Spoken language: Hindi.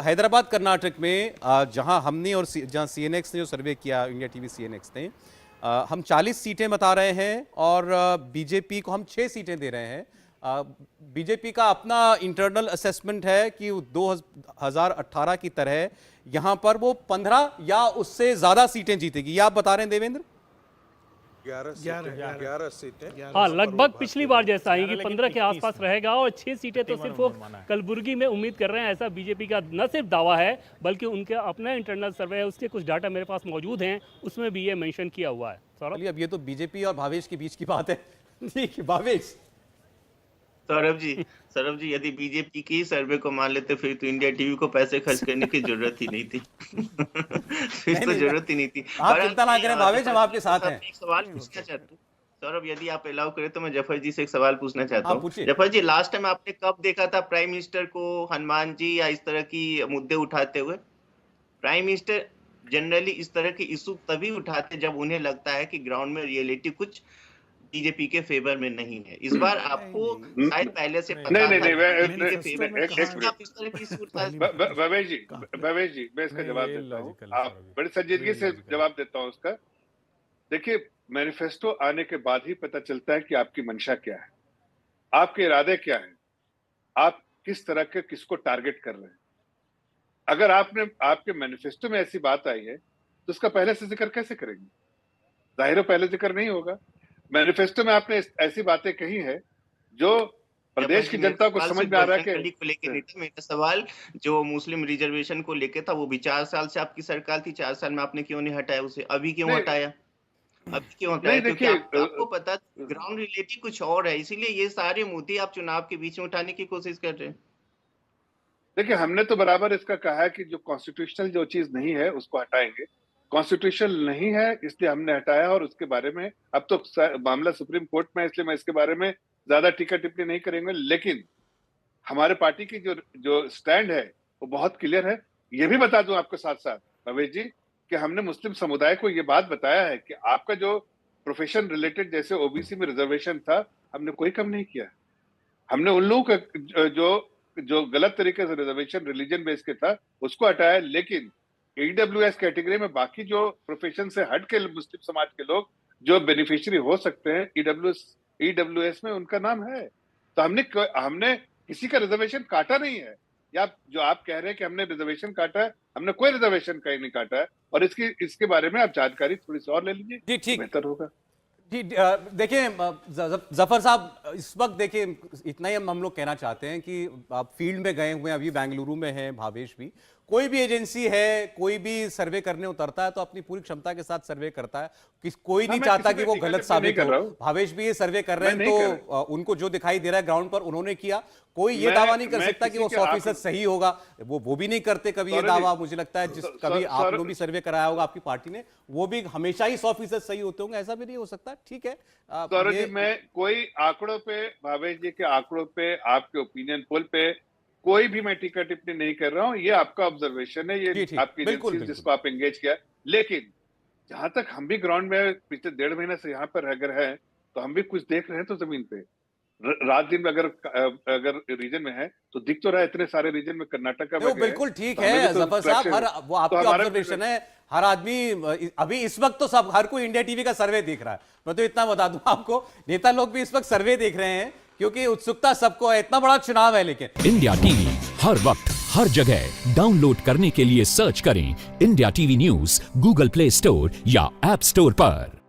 हैदराबाद कर्नाटक में जहां हमने और जहां सीएनएक्स ने जो सर्वे किया, इंडिया टीवी सीएनएक्स ने, हम 40 सीटें बता रहे हैं और बीजेपी को हम 6 सीटें दे रहे हैं। बीजेपी का अपना इंटरनल असेसमेंट है कि 2018 की तरह यहां पर वो 15 या उससे ज्यादा सीटें जीतेगी। ये आप बता रहे हैं देवेंद्र? 11 सीटें। हाँ, लगभग पिछली बार जैसा ही कि 15 के आसपास रहेगा और 6 सीटें तो सिर्फ वो कलबुर्गी में उम्मीद कर रहे हैं। ऐसा बीजेपी का न सिर्फ दावा है बल्कि उनके अपना इंटरनल सर्वे है, उसके कुछ डाटा मेरे पास मौजूद हैं, उसमें भी ये मेंशन किया हुआ है। सौरभ, अब ये तो बीजेपी और भावेश के बीच की बात है। ठीक है भावेश। सौरभ जी, यदि बीजेपी की सर्वे को मान लेते फिर तो इंडिया टीवी को पैसे खर्च करने की जरूरत ही नहीं थी। फिर तो जरूरत ही नहीं थी। आप चिंता ना करें भावेश, हम आपके साथ हैं। एक सवाल पूछना चाहता हूँ सौरभ, यदि आप अलाउ करें तो मैं जफर जी से एक सवाल पूछना चाहता हूँ। जफर जी, लास्ट टाइम आपने कब देखा था प्राइम मिनिस्टर को हनुमान जी या इस तरह की मुद्दे उठाते हुए? प्राइम मिनिस्टर जनरली इस तरह के इशू तभी उठाते जब उन्हें लगता है कि ग्राउंड में रियलिटी कुछ बीजेपी के फेवर में नहीं है। इस बार आपको शायद पहले से पता भवेश जी मैं इसका जवाब देता हूँ, आप बड़ी संजीदगी से जवाब देता हूँ उसका। देखिए, मैनिफेस्टो आने के बाद ही पता चलता है कि आपकी मंशा क्या है, आपके इरादे क्या है, आप किस तरह के किसको टारगेट कर रहे हैं। अगर आपके मैनिफेस्टो में ऐसी बात आई है तो उसका पहले से जिक्र कैसे करेंगे? जाहिर है पहले जिक्र नहीं होगा। मैनिफेस्टो में आपने ऐसी बातें कही है जो प्रदेश की जनता को समझ में आ रहा है कि मेरा सवाल जो मुस्लिम रिजर्वेशन को लेके था वो भी 4 साल से आपकी सरकार थी, 4 साल में आपने क्यों नहीं हटाया उसे? अभी क्यों हटाया? अभी क्यों हटाया? क्योंकि आपको पता ग्राउंड रियलिटी कुछ और है, इसीलिए ये सारे मुद्दे आप चुनाव के बीच में उठाने की कोशिश कर रहे हैं। देखिए, हमने तो बराबर इसका कहा है कि जो कॉन्स्टिट्यूशनल जो चीज नहीं है उसको हटाएंगे। कॉन्स्टिट्यूशनल नहीं है इसलिए हमने हटाया और उसके बारे में अब तो मामला सुप्रीम कोर्ट में, इसलिए मैं इसके बारे में ज्यादा टीका टिप्पणी नहीं करेंगे। लेकिन हमारे पार्टी की जो स्टैंड है वो बहुत क्लियर है। ये भी बता दूं आपको साथ साथ भवेश जी कि हमने मुस्लिम समुदाय को ये बात बताया है कि आपका जो प्रोफेशन रिलेटेड जैसे ओबीसी में रिजर्वेशन था, हमने कोई कम नहीं किया। हमने उन लोगों का जो गलत तरीके से रिजर्वेशन रिलीजन बेस के था उसको हटाया, लेकिन ईडब्ल्यूएस कैटेगरी में बाकी जो प्रोफेशन से हट के मुस्लिम समाज के लोग जो बेनिफिशियरी हो सकते हैं ईडब्ल्यूएस में उनका नाम है। तो हमने किसी का रिजर्वेशन काटा नहीं है। या जो आप कह रहे हैं कि हमने रिजर्वेशन काटा है, हमने कोई रिजर्वेशन कहीं नहीं काटा है। और इसके बारे में आप जानकारी थोड़ी सी और ले लीजिए, जी ठीक बेहतर होगा। जी देखिए जफर साहब, इस वक्त देखिए इतना ही हम लोग कहना चाहते हैं कि आप फील्ड में गए हुए हैं, अभी बेंगलुरु में हैं भावेश भी। कोई भी एजेंसी है, कोई भी सर्वे करने उतरता है तो अपनी पूरी क्षमता के साथ सर्वे करता है। कोई नहीं चाहता कि वो गलत साबित हो। भावेश भी ये सर्वे कर रहे हैं तो उनको जो दिखाई दे रहा है ग्राउंड पर उन्होंने किया। कोई ये दावा नहीं कर सकता कि वो 100% सही होगा, वो भी नहीं करते कभी ये दावा। मुझे लगता है जिस कभी आप लोग भी सर्वे कराया होगा आपकी पार्टी ने, वो भी हमेशा ही 100% सही होते होंगे, ऐसा भी नहीं हो सकता। ठीक है सौरभ जी, मैं कोई आंकड़ों पे, भावेश जी के आंकड़ों पे, आपके ओपिनियन पोल पे कोई भी मैं टीका टिप्पणी नहीं कर रहा हूं। ये आपका ऑब्जर्वेशन है, ये आपकी एजेंसी जिसको आप एंगेज किया। लेकिन जहां तक हम भी ग्राउंड में पिछले 1.5 महीने से यहाँ पर रह हैं तो हम भी कुछ देख रहे हैं। तो जमीन पे रात दिन में अगर रीजन में है तो दिख तो रहा है, इतने सारे रीजन में कर्नाटक का बिल्कुल ठीक है जफर साहब, वो आपकी ऑब्जर्वेशन है। हर आदमी अभी इस वक्त तो सब हर कोई इंडिया टीवी का सर्वे देख रहा है। मैं तो इतना बता दूं आपको, नेता लोग भी इस वक्त सर्वे देख रहे हैं क्योंकि उत्सुकता सबको है। इतना बड़ा चुनाव है। लेकिन इंडिया टीवी हर वक्त हर जगह डाउनलोड करने के लिए सर्च करें India TV news Google play store या ऐप स्टोर पर।